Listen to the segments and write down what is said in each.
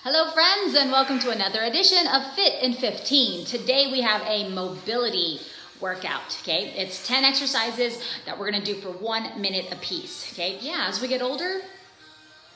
Hello friends, and welcome to another edition of Fit in 15. Today we have a mobility workout, okay? It's 10 exercises that we're gonna do for 1 minute apiece, okay? Yeah, as we get older,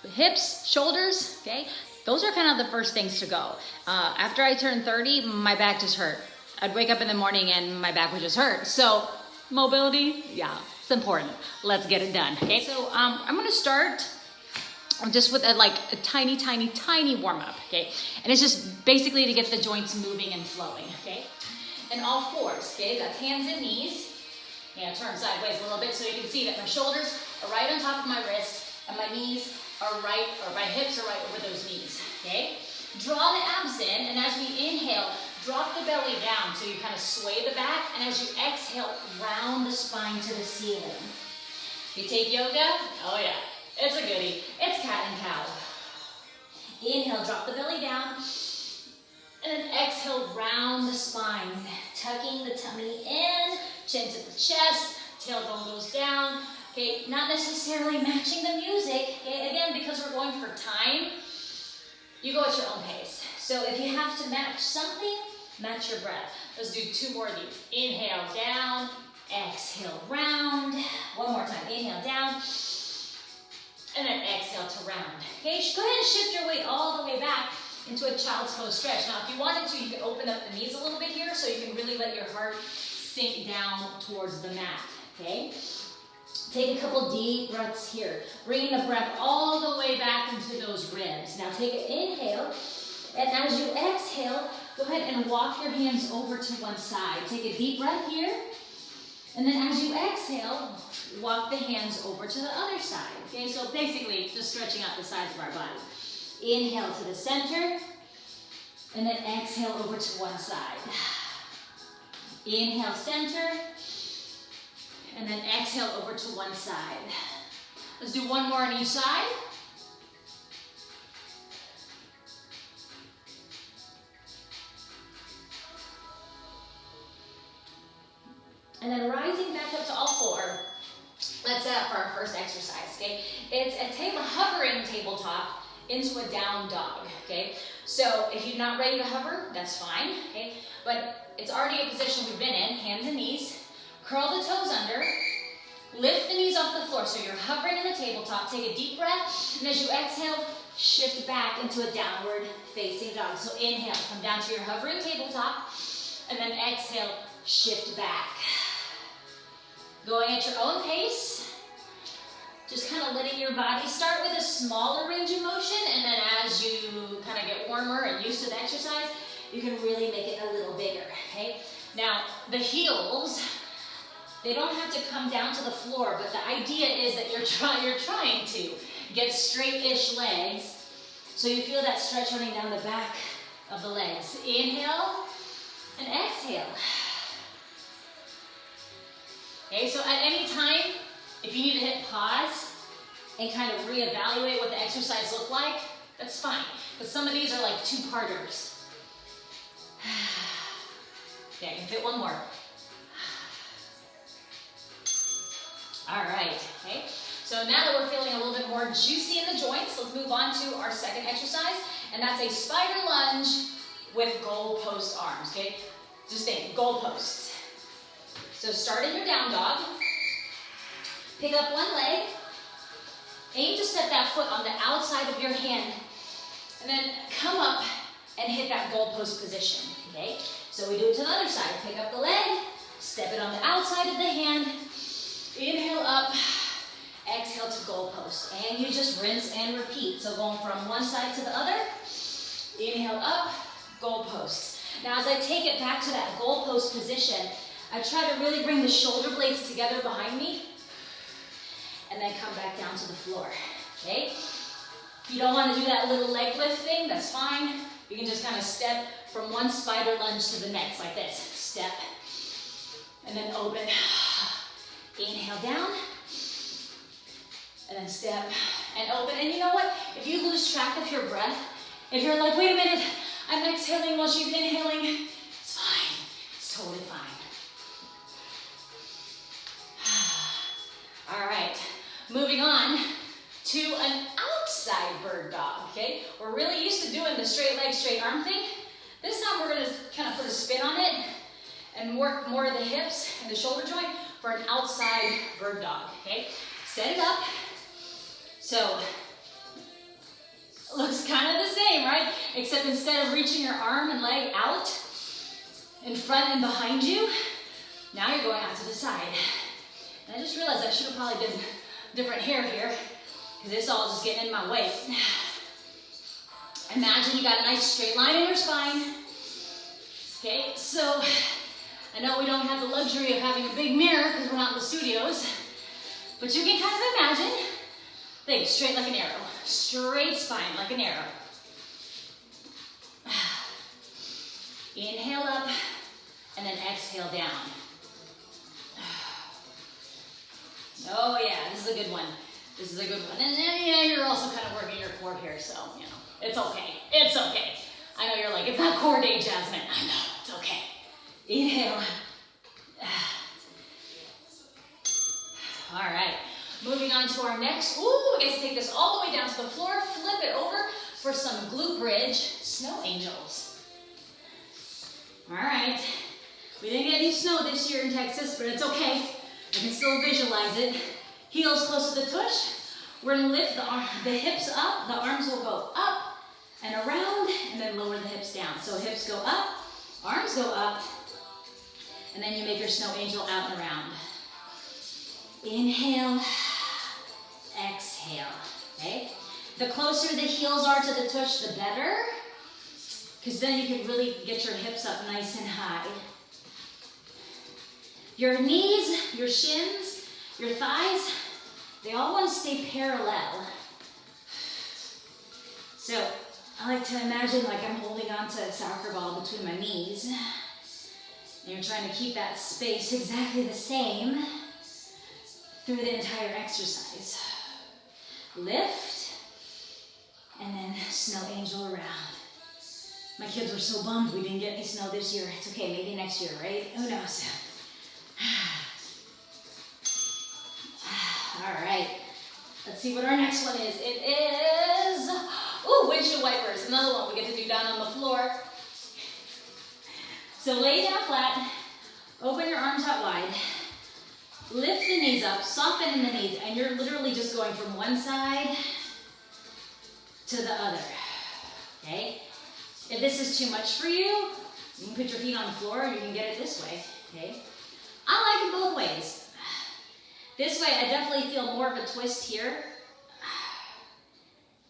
the hips, shoulders, okay? Those are kind of the first things to go. After I turned 30, my back just hurt. I'd wake up in the morning and my back would just hurt. So mobility, yeah, it's important. Let's get it done, okay? So I'm gonna start just with a tiny warm-up, okay? And it's just basically to get the joints moving and flowing, okay? And all fours, okay? That's hands and knees. Yeah, turn sideways a little bit so you can see that my shoulders are right on top of my wrist and my knees are right, or my hips are right over those knees, okay? Draw the abs in, and as we inhale, drop the belly down so you kind of sway the back, and as you exhale, round the spine to the ceiling. You take yoga? Oh yeah. It's a goodie. It's cat and cow. Inhale, drop the belly down. And then exhale, round the spine. Tucking the tummy in, chin to the chest, tailbone goes down. Okay, not necessarily matching the music. Okay, again, because we're going for time, you go at your own pace. So if you have to match something, match your breath. Let's do 2 more of these. Inhale, down. Exhale, round. One more time. Inhale, down. And then exhale to round. Okay, go ahead and shift your weight all the way back into a child's pose stretch. Now, if you wanted to, you could open up the knees a little bit here so you can really let your heart sink down towards the mat, okay? Take a couple deep breaths here. Bringing the breath all the way back into those ribs. Now, take an inhale, and as you exhale, go ahead and walk your hands over to one side. Take a deep breath here, and then as you exhale, walk the hands over to the other side. Okay, so basically just stretching out the sides of our body. Inhale to the center, and then exhale over to one side. Inhale, center, and then exhale over to one side. Let's do 1 more on each side. And then rising back up to all 4. Let's set up for our first exercise, okay? It's a hovering tabletop into a down dog, okay? So if you're not ready to hover, that's fine, okay? But it's already a position we've been in, hands and knees. Curl the toes under, lift the knees off the floor. So you're hovering in the tabletop. Take a deep breath, and as you exhale, shift back into a downward facing dog. So inhale, come down to your hovering tabletop, and then exhale, shift back. Going at your own pace, just kind of letting your body start with a smaller range of motion, and then as you kind of get warmer and used to the exercise, you can really make it a little bigger, okay? Now, the heels, they don't have to come down to the floor, but the idea is that you're trying to get straight-ish legs, so you feel that stretch running down the back of the legs. Inhale and exhale. Okay, so at any time, if you need to hit pause and kind of reevaluate what the exercise looked like, that's fine. But some of these are like 2-parters. Okay, I can fit 1 more. All right, okay. So now that we're feeling a little bit more juicy in the joints, let's move on to our second exercise, and that's a spider lunge with goalpost arms, okay? Just think, goalposts. So start in your down dog, pick up one leg, aim to set that foot on the outside of your hand, and then come up and hit that goalpost position, okay? So we do it to the other side. Pick up the leg, step it on the outside of the hand, inhale up, exhale to goalpost, and you just rinse and repeat. So going from one side to the other, inhale up, goalpost. Now as I take it back to that goalpost position, I try to really bring the shoulder blades together behind me and then come back down to the floor, okay? If you don't want to do that little leg lift thing, that's fine. You can just kind of step from one spider lunge to the next like this. Step and then open. Inhale down and then step and open. And you know what? If you lose track of your breath, if you're like, wait a minute, I'm exhaling while she's inhaling, it's fine. It's totally fine. All right, moving on to an outside bird dog. okay? We're really used to doing the straight leg, straight arm thing. This time we're gonna kind of put a spin on it and work more of the hips and the shoulder joint for an outside bird dog, okay? Set it up. So, looks kind of the same, right? Except instead of reaching your arm and leg out in front and behind you, now you're going out to the side. And I just realized I should have probably done different hair here, because it's all just getting in my way. Imagine you got a nice straight line in your spine. Okay, so I know we don't have the luxury of having a big mirror because we're not in the studios, but you can kind of imagine, think straight like an arrow, straight spine like an arrow. Inhale up, and then exhale down. Oh yeah, this is a good one. This is a good one. And then, yeah, you're also kind of working your core here, so, you know, it's okay. It's okay. I know you're like, it's not core day, Jasmine. I know, it's okay. Inhale. All right, moving on to our next. Ooh, we get to take this all the way down to the floor, flip it over for some glute bridge snow angels. All right, we didn't get any snow this year in Texas, but it's okay. I can still visualize it. Heels close to the tush. We're gonna lift the hips up. The arms will go up and around, and then lower the hips down. So hips go up, arms go up, and then you make your snow angel out and around. Inhale, exhale, okay? The closer the heels are to the tush, the better, because then you can really get your hips up nice and high. Your knees, your shins, your thighs, they all want to stay parallel. So I like to imagine like I'm holding on to a soccer ball between my knees. And you're trying to keep that space exactly the same through the entire exercise. Lift, and then snow angel around. My kids were so bummed we didn't get any snow this year. It's okay, maybe next year, right? Who knows? All right, let's see what our next one is. It is, ooh, windshield wipers. Another one we get to do down on the floor. So lay down flat, open your arms out wide, lift the knees up, soften in the knees, and you're literally just going from one side to the other, okay? If this is too much for you, you can put your feet on the floor and you can get it this way, okay? I like it both ways. This way, I definitely feel more of a twist here.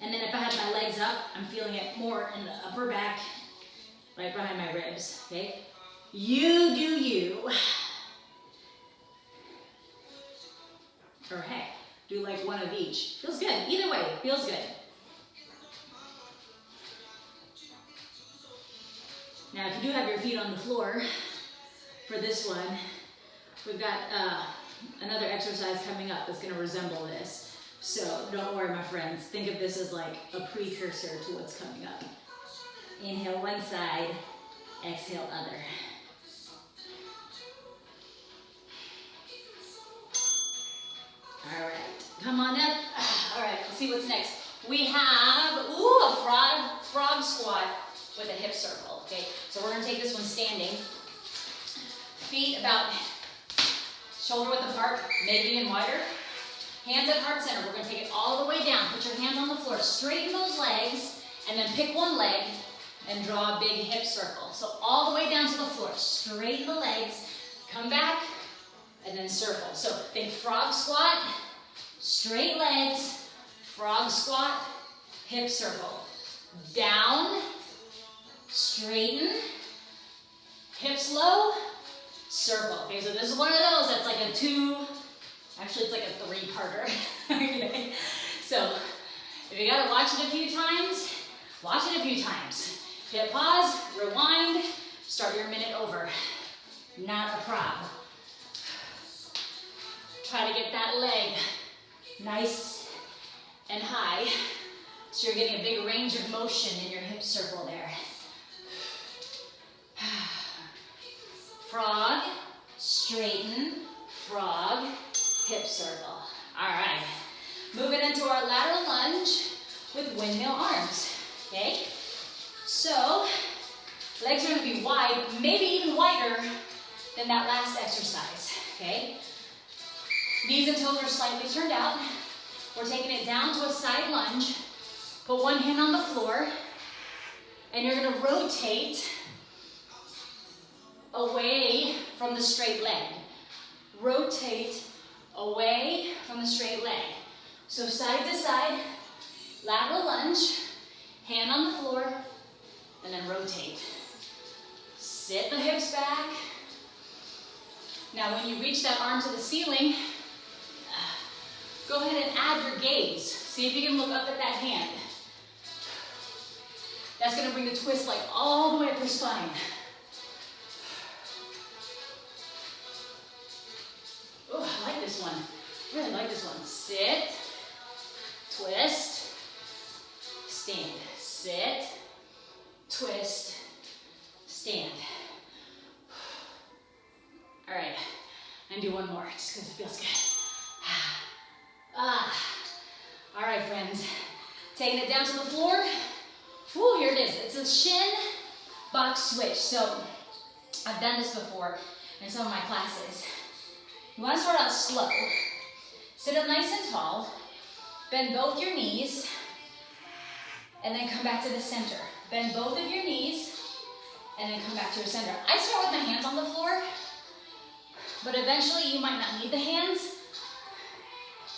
And then if I have my legs up, I'm feeling it more in the upper back, right behind my ribs, okay? You do you. Or heck, do like one of each. Feels good. Either way, feels good. Now, if you do have your feet on the floor for this one, we've got another exercise coming up that's going to resemble this. So don't worry, my friends. Think of this as like a precursor to what's coming up. Inhale one side, exhale other. All right, come on up. All right, let's see what's next. We have, ooh, a frog squat with a hip circle, okay? So we're gonna take this one standing. Feet about shoulder width apart, maybe even wider. Hands at heart center. We're gonna take it all the way down. Put your hands on the floor. Straighten those legs, and then pick one leg and draw a big hip circle. So all the way down to the floor. Straighten the legs, come back, and then circle. So think frog squat, straight legs, frog squat, hip circle. Down, straighten, hips low, circle. Okay, so this is one of those that's like a two, actually it's like a three-parter. Okay, so if you gotta watch it a few times, watch it a few times. Hit pause, rewind, start your minute over. Not a problem. Try to get that leg nice and high so you're getting a big range of motion in your hip circle there. Frog, straighten, frog, hip circle. All right, moving into our lateral lunge. with windmill arms, okay? So, legs are gonna be wide, maybe even wider than that last exercise, okay? Knees and toes are slightly turned out. We're taking it down to a side lunge. Put one hand on the floor, and you're gonna rotate away from the straight leg. Rotate away from the straight leg. So side to side, lateral lunge, hand on the floor, and then rotate. Sit the hips back. Now when you reach that arm to the ceiling, go ahead and add your gaze. See if you can look up at that hand. That's gonna bring the twist like all the way up your spine. Oh, I like this one. Really like this one. Sit, twist, stand. Sit, twist, stand. All right, and do one more, just because it feels good. All right, friends. Taking it down to the floor. Whew, here it is. It's a shin box switch. So I've done this before in some of my classes. You want to start out slow. Sit up nice and tall. Bend both your knees. And then come back to the center. Bend both of your knees. And then come back to your center. I start with my hands on the floor. But eventually you might not need the hands.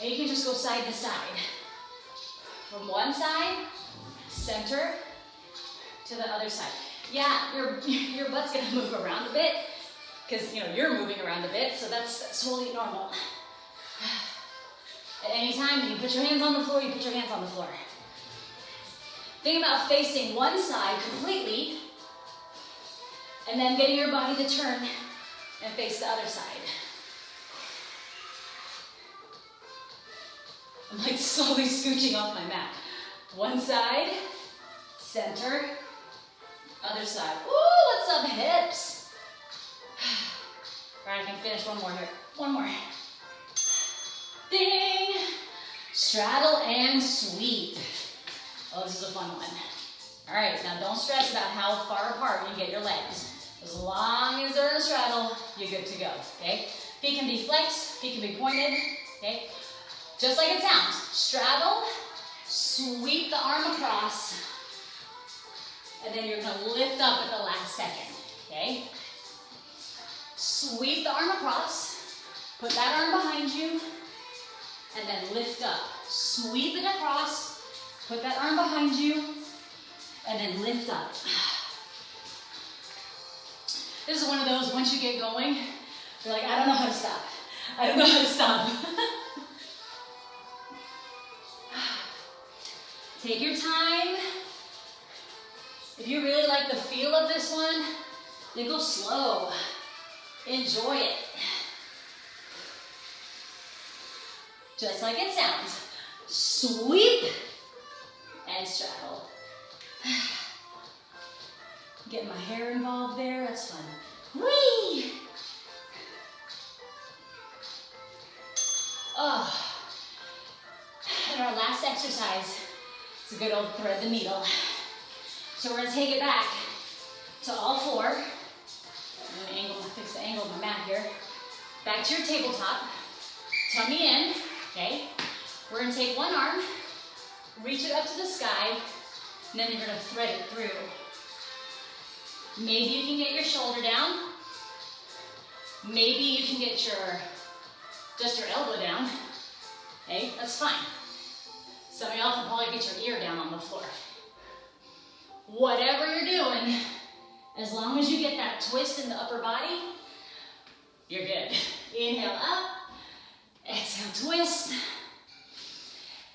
And you can just go side to side. From one side, center, to the other side. Yeah, your butt's gonna move around a bit, because you're moving around a bit, so that's totally normal. At any time, you put your hands on the floor, you put your hands on the floor. Think about facing one side completely, and then getting your body to turn and face the other side. I'm like slowly scooching off my mat. One side, center, other side. Ooh, what's up, hips? All right, I can finish one more here. One more. Ding! Straddle and sweep. Oh, this is a fun one. All right, now don't stress about how far apart you get your legs. As long as they're in a straddle, you're good to go, okay? Feet can be flexed, feet can be pointed, okay? Just like it sounds. Straddle, sweep the arm across, and then you're gonna lift up at the last second, okay? Sweep the arm across, put that arm behind you, and then lift up. Sweep it across, put that arm behind you, and then lift up. This is one of those, once you get going, you're like, I don't know how to stop. I don't know how to stop. Take your time. If you really like the feel of this one, then go slow. Enjoy it. Just like it sounds. Sweep and straddle. Getting my hair involved there, that's fun. Whee! Oh. And our last exercise, it's a good old thread the needle. So we're gonna take it back to all four. I'm gonna fix the angle of my mat here. Back to your tabletop, tummy in, okay? We're gonna take one arm, reach it up to the sky, and then you're gonna thread it through. Maybe you can get your shoulder down. Maybe you can get just your elbow down. Okay, that's fine. Some of y'all can probably get your ear down on the floor. Whatever you're doing, as long as you get that twist in the upper body, you're good. Inhale up, exhale twist.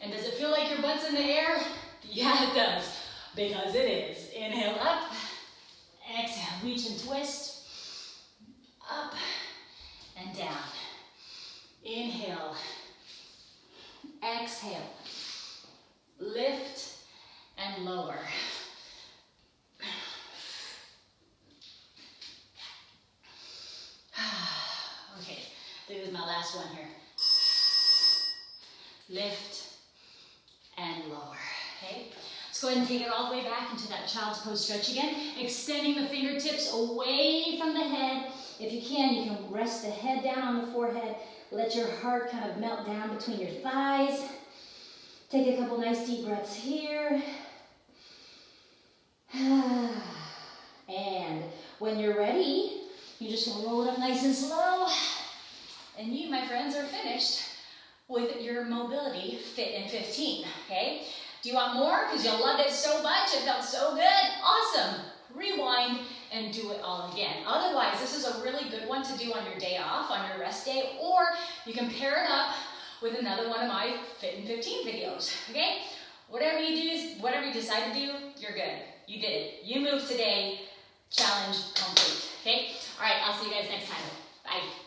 And does it feel like your butt's in the air? Yeah, it does, because it is. Inhale up, exhale, reach and twist, up and down. Inhale, exhale, lift and lower. Okay, this is my last one here. Lift and lower, okay? Let's go ahead and take it all the way back into that child's pose stretch again. Extending the fingertips away from the head. If you can rest the head down on the forehead. Let your heart kind of melt down between your thighs. Take a couple nice deep breaths here. And when you're ready, you're just gonna roll it up nice and slow. And you, my friends, are finished with your mobility fit in 15, okay? Do you want more? Because you'll love it so much. It felt so good. Awesome. Rewind and do it all again. Otherwise, this is a really good one to do on your day off, on your rest day, or you can pair it up with another one of my Fit in 15 videos, okay? Whatever you do, whatever you decide to do, you're good. You did it. You moved today. Challenge complete, okay? All right, I'll see you guys next time. Bye.